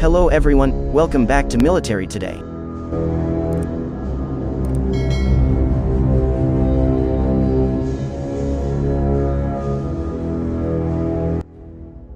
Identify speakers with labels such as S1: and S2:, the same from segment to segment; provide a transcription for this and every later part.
S1: Hello everyone, welcome back to Military Today.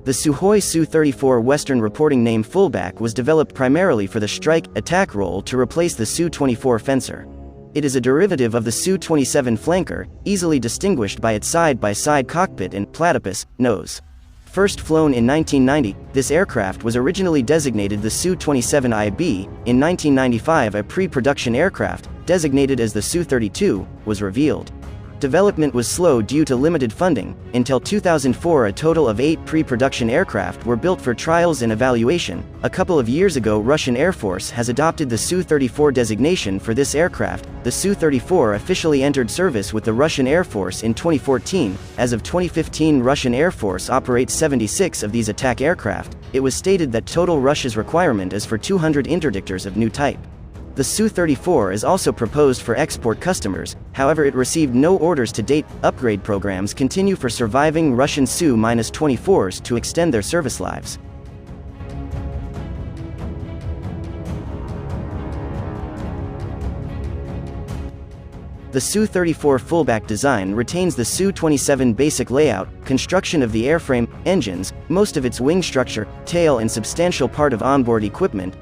S1: The Sukhoi Su-34 Western reporting name Fullback was developed primarily for the strike attack role to replace the Su-24 Fencer. It is a derivative of the Su-27 Flanker, easily distinguished by its side-by-side cockpit and platypus nose. First flown in 1990, this aircraft was originally designated the Su-27IB. In 1995, a pre-production aircraft, designated as the Su-32, was revealed. Development was slow due to limited funding. Until 2004, a total of 8 pre-production aircraft were built for trials and evaluation. A couple of years ago, Russian Air Force has adopted the Su-34 designation for this aircraft. The Su-34 officially entered service with the Russian Air Force in 2014. As of 2015, Russian Air Force operates 76 of these attack aircraft. It was stated that total Russia's requirement is for 200 interdictors of new type. The Su-34 is also proposed for export customers, however it received no orders to date. Upgrade programs continue for surviving Russian Su-24s to extend their service lives. The Su-34 Fullback design retains the Su-27 basic layout, construction of the airframe, engines, most of its wing structure, tail and substantial part of onboard equipment.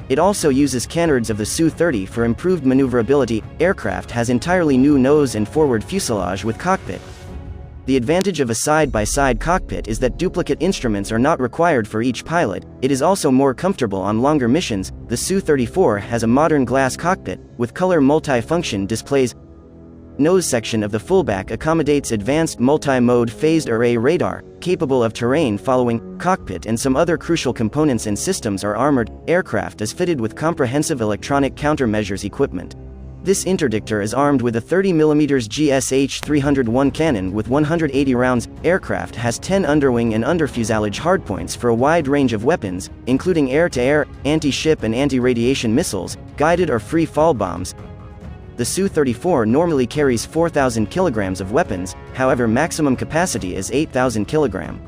S1: It also uses canards of the Su-30 for improved maneuverability. Aircraft has entirely new nose and forward fuselage with cockpit. The advantage of a side-by-side cockpit is that duplicate instruments are not required for each pilot. It is also more comfortable on longer missions. The Su-34 has a modern glass cockpit, with color multi-function displays. Nose section of the Fullback accommodates advanced multi-mode phased array radar, capable of terrain following. Cockpit and some other crucial components and systems are armored. Aircraft is fitted with comprehensive electronic countermeasures equipment. This interdictor is armed with a 30mm GSH-301 cannon with 180 rounds. Aircraft has 10 underwing and underfuselage hardpoints for a wide range of weapons, including air-to-air, anti-ship and anti-radiation missiles, guided or free fall bombs. The Su-34 normally carries 4,000 kilograms of weapons, however maximum capacity is 8,000 kilograms.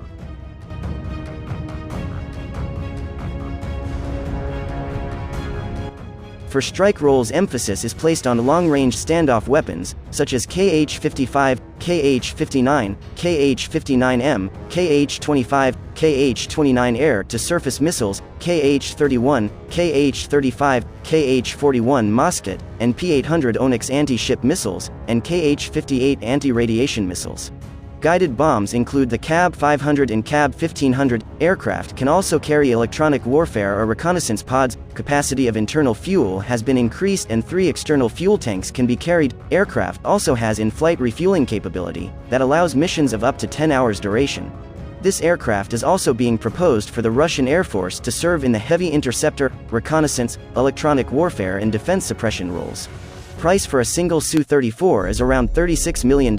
S1: For strike roles, emphasis is placed on long-range standoff weapons, such as Kh-55, Kh-59, Kh-59M, Kh-25, Kh-29 air-to-surface missiles, Kh-31, Kh-35, Kh-41 Musket, and P-800 Onyx anti-ship missiles, and Kh-58 anti-radiation missiles. Guided bombs include the CAB-500 and CAB-1500. Aircraft can also carry electronic warfare or reconnaissance pods. Capacity of internal fuel has been increased and 3 external fuel tanks can be carried. Aircraft also has in-flight refueling capability that allows missions of up to 10 hours duration. This aircraft is also being proposed for the Russian Air Force to serve in the heavy interceptor, reconnaissance, electronic warfare and defense suppression roles. Price for a single Su-34 is around $36 million.